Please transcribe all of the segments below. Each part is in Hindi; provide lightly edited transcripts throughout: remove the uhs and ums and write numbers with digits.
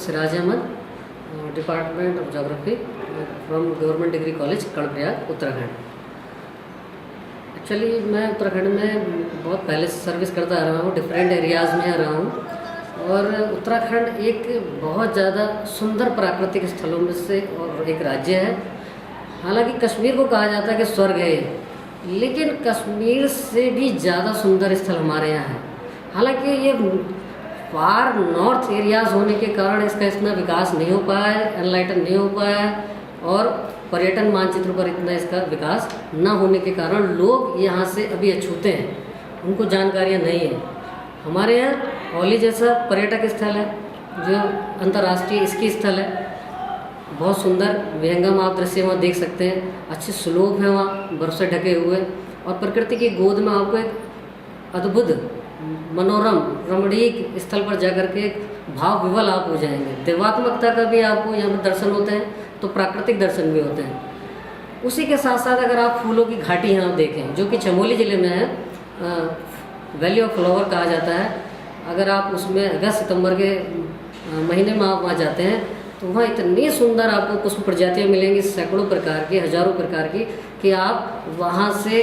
Siraj Ahmad, department of geography from government degree college Karnaprayag, Uttarakhand. Actually मैं उत्तराखंड में बहुत पहले से सर्विस करता आ रहा हूँ, डिफरेंट एरियाज़ में आ रहा हूँ। और उत्तराखंड एक बहुत ज़्यादा सुंदर प्राकृतिक स्थलों में से और एक राज्य है। हालांकि कश्मीर को कहा जाता है कि स्वर्ग है, लेकिन कश्मीर से भी ज़्यादा सुंदर स्थल हमारे यहाँ है। हालांकि ये फार नॉर्थ एरियाज़ होने के कारण इसका इतना विकास नहीं हो पाया है, एनलाइटन नहीं हो पाया है, और पर्यटन मानचित्र पर इतना इसका विकास न होने के कारण लोग यहाँ से अभी अछूते हैं, उनको जानकारियाँ नहीं है। हमारे यहाँ औली जैसा पर्यटक स्थल है जो अंतर्राष्ट्रीय स्की स्थल है, बहुत सुंदर विहंगम आप दृश्य वहाँ देख सकते हैं। अच्छे स्लोप हैं वहाँ बर्फ से ढके हुए, और प्रकृति की गोद में आपको एक अद्भुत मनोरम रमणीक स्थल पर जाकर के भाव विवल आप हो जाएंगे। देवात्मकता का भी आपको यहाँ पर दर्शन होते हैं, तो प्राकृतिक दर्शन भी होते हैं। उसी के साथ साथ अगर आप फूलों की घाटी यहाँ देखें, जो कि चमोली ज़िले में है, वैली ऑफ फ्लावर कहा जाता है। अगर आप उसमें अगस्त सितंबर के महीने में आप वहाँ जाते हैं तो वहाँ इतनी सुंदर आपको पुष्प प्रजातियाँ मिलेंगी, सैकड़ों प्रकार की, हजारों प्रकार की, कि आप वहाँ से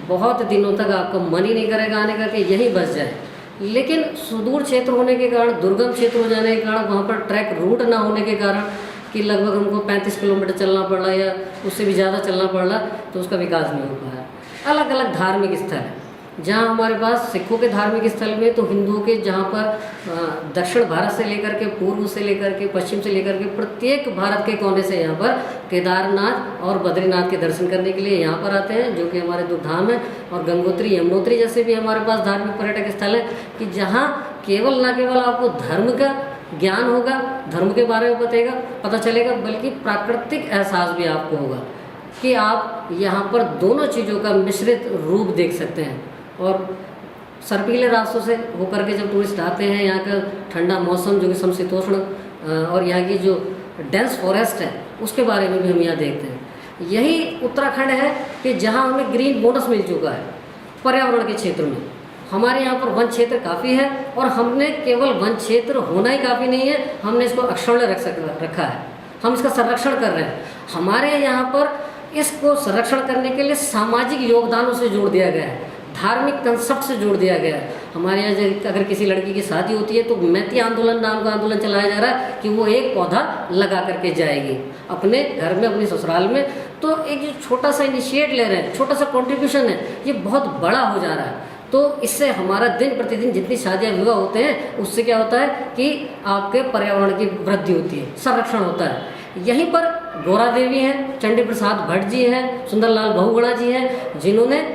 बहुत दिनों तक आपका मन ही नहीं करेगा आने का कि यहीं बस जाए। लेकिन सुदूर क्षेत्र होने के कारण, दुर्गम क्षेत्र हो जाने के कारण, वहाँ पर ट्रैक रूट ना होने के कारण कि लगभग हमको 35 किलोमीटर चलना पड़ रहा या उससे भी ज़्यादा चलना पड़ रहा, तो उसका विकास नहीं हो पाया। अलग अलग धार्मिक स्थल है, जहाँ हमारे पास सिखों के धार्मिक स्थल में, तो हिंदुओं के जहाँ पर दक्षिण भारत से लेकर के, पूर्व से लेकर के, पश्चिम से लेकर के, प्रत्येक भारत के कोने से यहाँ पर केदारनाथ और बद्रीनाथ के दर्शन करने के लिए यहाँ पर आते हैं, जो कि हमारे दो धाम हैं। और गंगोत्री, यमुनोत्री जैसे भी हमारे पास धार्मिक पर्यटक स्थल है, कि जहाँ केवल ना केवल आपको धर्म का ज्ञान होगा, धर्म के बारे में पता चलेगा, बल्कि प्राकृतिक एहसास भी आपको होगा कि आप यहाँ पर दोनों चीज़ों का मिश्रित रूप देख सकते हैं। और सर्पीले रास्तों से होकर के जब टूरिस्ट आते हैं, यहाँ का ठंडा मौसम जो कि समशीतोष्ण, और यहाँ की जो डेंस फॉरेस्ट है उसके बारे में भी हम यहाँ देखते हैं। यही उत्तराखंड है कि जहाँ हमें ग्रीन बोनस मिल चुका है पर्यावरण के क्षेत्र में। हमारे यहाँ पर वन क्षेत्र काफ़ी है, और हमने केवल वन क्षेत्र होना ही काफ़ी नहीं है, हमने इसको अक्षुण्ण रखा है, हम इसका संरक्षण कर रहे हैं। हमारे यहाँ पर इसको संरक्षण करने के लिए सामाजिक योगदानों से जोड़ दिया गया है, धार्मिक कंसेप्ट से जोड़ दिया गया है। हमारे यहाँ अगर किसी लड़की की शादी होती है तो मैती आंदोलन नाम का आंदोलन चलाया जा रहा है कि वो एक पौधा लगा करके जाएगी अपने घर में, अपने ससुराल में। तो एक जो छोटा सा इनिशिएट ले रहे हैं, छोटा सा कॉन्ट्रीब्यूशन है, ये बहुत बड़ा हो जा रहा है। तो इससे हमारा दिन प्रतिदिन जितनी शादियाँ विवाह होते हैं, उससे क्या होता है कि आपके पर्यावरण की वृद्धि होती है, संरक्षण होता है। यहीं पर गौरा देवी हैं, चंडी प्रसाद भट्ट जी हैं, सुंदरलाल बहुगुणा जी हैं, जिन्होंने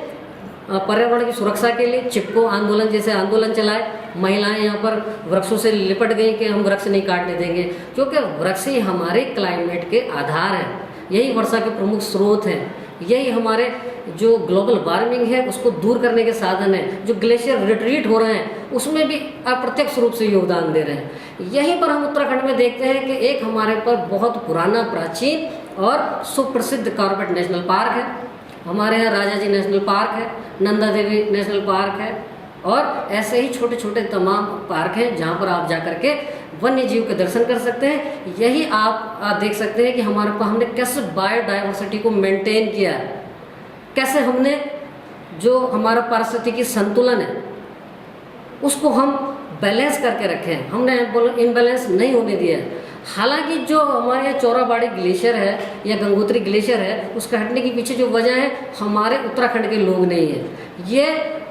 पर्यावरण की सुरक्षा के लिए चिपको आंदोलन जैसे आंदोलन चलाए। महिलाएं यहाँ पर वृक्षों से लिपट गई कि हम वृक्ष नहीं काटने देंगे, क्योंकि वृक्ष ही हमारे क्लाइमेट के आधार हैं, यही वर्षा के प्रमुख स्रोत हैं, यही हमारे जो ग्लोबल वार्मिंग है उसको दूर करने के साधन है। जो ग्लेशियर रिट्रीट हो रहे हैं उसमें भी अप्रत्यक्ष रूप से योगदान दे रहे हैं। यहीं पर हम उत्तराखंड में देखते हैं कि एक हमारे पर बहुत पुराना, प्राचीन और सुप्रसिद्ध कॉर्बेट नेशनल पार्क है। हमारे यहाँ राजा जी नेशनल पार्क है, नंदा देवी नेशनल पार्क है, और ऐसे ही छोटे छोटे तमाम पार्क हैं जहाँ पर आप जाकर के वन्य जीव के दर्शन कर सकते हैं। यही आप देख सकते हैं कि हमारे पास हमने कैसे बायोडाइवर्सिटी को मेंटेन किया है, कैसे हमने जो हमारा पारिस्थितिकी संतुलन है उसको हम बैलेंस करके रखे हैं, हमने इनबैलेंस नहीं होने दिया है। हालांकि जो हमारे यहाँ चौराबाड़ी ग्लेशियर है या गंगोत्री ग्लेशियर है, उसका हटने के पीछे जो वजह है हमारे उत्तराखंड के लोग नहीं है, ये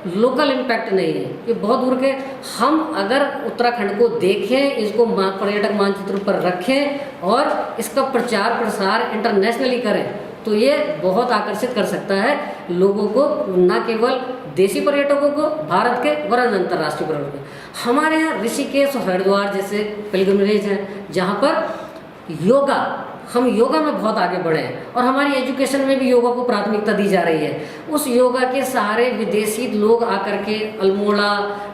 लोकल इम्पैक्ट नहीं है, ये बहुत दूर के। हम अगर उत्तराखंड को देखें, इसको पर्यटक मानचित्र पर रखें और इसका प्रचार प्रसार इंटरनेशनली करें, तो ये बहुत आकर्षित कर सकता है लोगों को, न केवल देशी पर्यटकों को भारत के वरन अंतर्राष्ट्रीय पर्यटकों। हमारे यहाँ ऋषिकेश और हरिद्वार जैसे पिलग्रिमेज हैं जहाँ पर हम योगा में बहुत आगे बढ़े हैं, और हमारी एजुकेशन में भी योगा को प्राथमिकता दी जा रही है। उस योगा के सहारे विदेशी लोग आकर के अल्मोड़ा,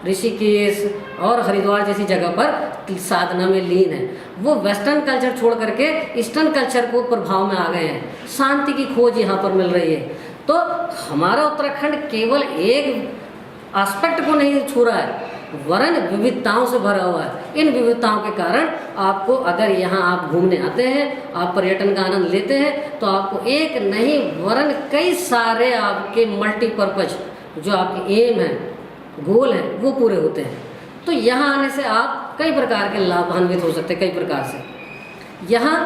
ऋषिकेश और हरिद्वार जैसी जगह पर साधना में लीन है। वो वेस्टर्न कल्चर छोड़ करके ईस्टर्न कल्चर को प्रभाव में आ गए हैं, शांति की खोज यहाँ पर मिल रही है। तो हमारा उत्तराखंड केवल एक एस्पेक्ट को नहीं छू रहा है, वरन विविधताओं से भरा हुआ है। इन विविधताओं के कारण आपको, अगर यहाँ आप घूमने आते हैं, आप पर्यटन का आनंद लेते हैं, तो आपको एक नहीं वरन कई सारे आपके मल्टीपर्पज जो आपके एम है, गोल हैं, वो पूरे होते हैं। तो यहाँ आने से आप कई प्रकार के लाभान्वित हो सकते हैं, कई प्रकार से। यहाँ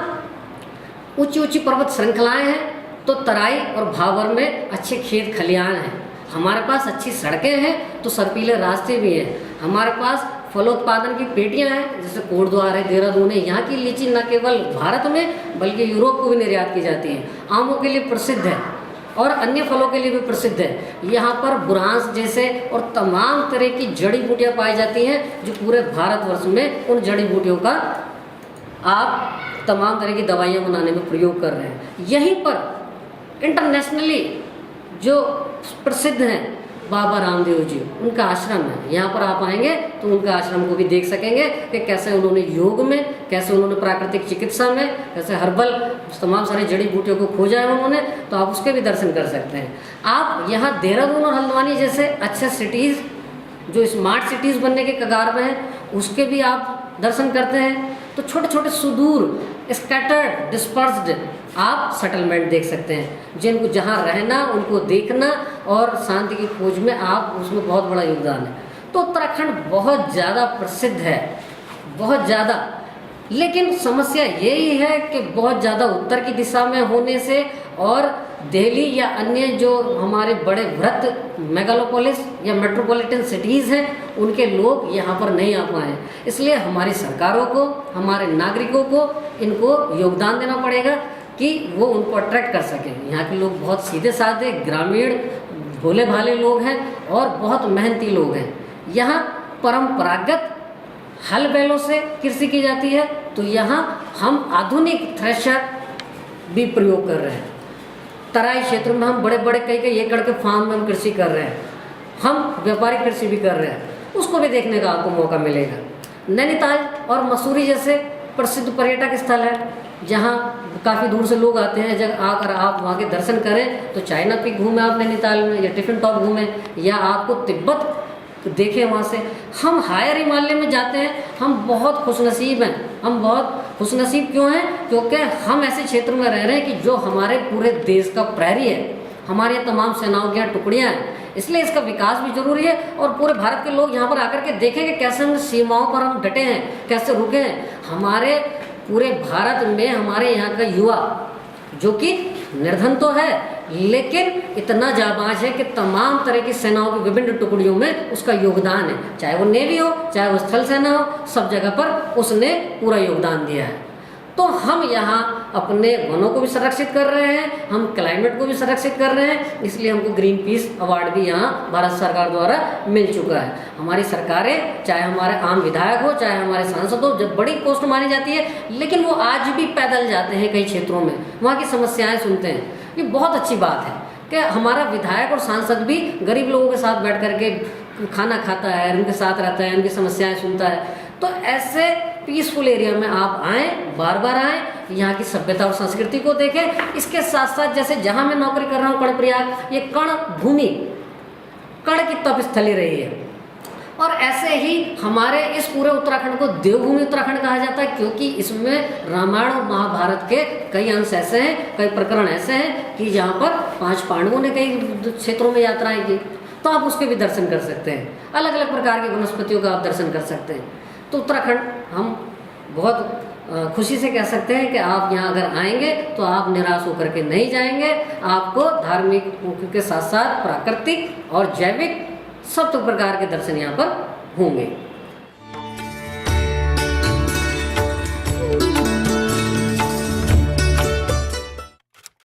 ऊंची ऊंची पर्वत श्रृंखलाएं हैं, तो तराई और भावर में अच्छे खेत खलिहान हैं। हमारे पास अच्छी सड़कें हैं, तो सर्पीले रास्ते भी हैं। हमारे पास फलोत्पादन की पेटियां हैं, जैसे कोटद्वार है, देहरादून है। यहाँ की लीची न केवल भारत में बल्कि यूरोप को भी निर्यात की जाती है। आमों के लिए प्रसिद्ध है और अन्य फलों के लिए भी प्रसिद्ध है। यहाँ पर बुरांस जैसे और तमाम तरह की जड़ी बूटियाँ पाई जाती हैं, जो पूरे भारतवर्ष में उन जड़ी बूटियों का आप तमाम तरह की दवाइयाँ बनाने में प्रयोग कर रहे हैं। यहीं पर इंटरनेशनली जो प्रसिद्ध हैं बाबा रामदेव जी, उनका आश्रम है। यहाँ पर आप आएंगे तो उनका आश्रम को भी देख सकेंगे कि कैसे उन्होंने योग में, कैसे उन्होंने प्राकृतिक चिकित्सा में, कैसे हर्बल तमाम सारी जड़ी बूटियों को खोजा है उन्होंने, तो आप उसके भी दर्शन कर सकते हैं। आप यहाँ देहरादून और हल्द्वानी जैसे अच्छे सिटीज़ जो स्मार्ट सिटीज़ बनने के कगार में हैं, उसके भी आप दर्शन करते हैं। तो छोटे छोटे सुदूर स्कैटर्ड डिस्पर्स्ड आप सेटलमेंट देख सकते हैं, जिनको जहाँ रहना, उनको देखना और शांति की खोज में आप, उसमें बहुत बड़ा योगदान है। तो उत्तराखंड बहुत ज़्यादा प्रसिद्ध है, बहुत ज़्यादा। लेकिन समस्या यही है कि बहुत ज़्यादा उत्तर की दिशा में होने से और दिल्ली या अन्य जो हमारे बड़े वृहत मेगालोपोलिस या मेट्रोपॉलिटन सिटीज़ हैं, उनके लोग यहाँ पर नहीं आ पाए। इसलिए हमारी सरकारों को, हमारे नागरिकों को इनको योगदान देना पड़ेगा कि वो उनको अट्रैक्ट कर सकें। यहाँ के लोग बहुत सीधे साधे, ग्रामीण, भोले भाले लोग हैं और बहुत मेहनती लोग हैं। यहाँ परंपरागत हल बैलों से कृषि की जाती है, तो यहाँ हम आधुनिक थ्रेशर भी प्रयोग कर रहे हैं। तराई क्षेत्र में हम बड़े बड़े कई एकड़ के फार्म में हम कृषि कर रहे हैं, हम व्यापारिक कृषि भी कर रहे हैं, उसको भी देखने का आपको मौका मिलेगा। नैनीताल और मसूरी जैसे प्रसिद्ध पर्यटक स्थल है, जहाँ काफ़ी दूर से लोग आते हैं। जब आकर आप वहाँ के दर्शन करें तो चाइना पीक घूमें आप नैनीताल में, या टिफिन टॉप घूमें, या आपको तिब्बत देखें वहाँ से। हम हायर हिमालय में जाते हैं, हम बहुत खुशनसीब हैं। हम बहुत खुशनसीब क्यों हैं? क्योंकि हम ऐसे क्षेत्र में रह रहे हैं कि जो हमारे पूरे देश का प्रहरी है, हमारे तमाम सेनाओं की यहाँ टुकड़ियाँ हैं, इसलिए इसका विकास भी जरूरी है। और पूरे भारत के लोग यहाँ पर आकर के देखेंगे कैसे हम सीमाओं पर हम डटे हैं, कैसे रुके हैं। हमारे पूरे भारत में हमारे यहाँ का युवा, जो कि निर्धन तो है लेकिन इतना जाबाज है कि तमाम तरह की सेनाओं की विभिन्न टुकड़ियों में उसका योगदान है, चाहे वो नेवी हो, चाहे वो स्थल सेना हो, सब जगह पर उसने पूरा योगदान दिया है। तो हम यहाँ अपने वनों को भी संरक्षित कर रहे हैं, हम क्लाइमेट को भी संरक्षित कर रहे हैं, इसलिए हमको ग्रीन पीस अवार्ड भी यहाँ भारत सरकार द्वारा मिल चुका है। हमारी सरकारें, चाहे हमारे आम विधायक हो, चाहे हमारे सांसद हो, जब बड़ी पोस्ट मानी जाती है, लेकिन वो आज भी पैदल जाते हैं कई क्षेत्रों में, वहाँ की समस्याएँ सुनते हैं। ये बहुत अच्छी बात है कि हमारा विधायक और सांसद भी गरीब लोगों के साथ बैठ करके खाना खाता है, उनके साथ रहता है, उनकी समस्याएं सुनता है। तो ऐसे पीसफुल एरिया में आप आएँ, बार बार आएँ, यहाँ की सभ्यता और संस्कृति को देखें। इसके साथ साथ जैसे जहाँ मैं नौकरी कर रहा हूँ कर्णप्रयाग, ये कर्ण भूमि, कर्ण की तपस्थली रही है। और ऐसे ही हमारे इस पूरे उत्तराखंड को देवभूमि उत्तराखंड कहा जाता है, क्योंकि इसमें रामायण और महाभारत के कई अंश ऐसे हैं, कई प्रकरण ऐसे हैं कि जहाँ पर 5 पांडवों ने कई क्षेत्रों में यात्राएं की, तो आप उसके भी दर्शन कर सकते हैं। अलग अलग प्रकार की वनस्पतियों का आप दर्शन कर सकते हैं। तो उत्तराखंड हम बहुत खुशी से कह सकते हैं कि आप यहाँ अगर आएंगे तो आप निराश होकर के नहीं जाएंगे। आपको धार्मिक के साथ साथ प्राकृतिक और जैविक सब प्रकार के दर्शन यहाँ पर होंगे।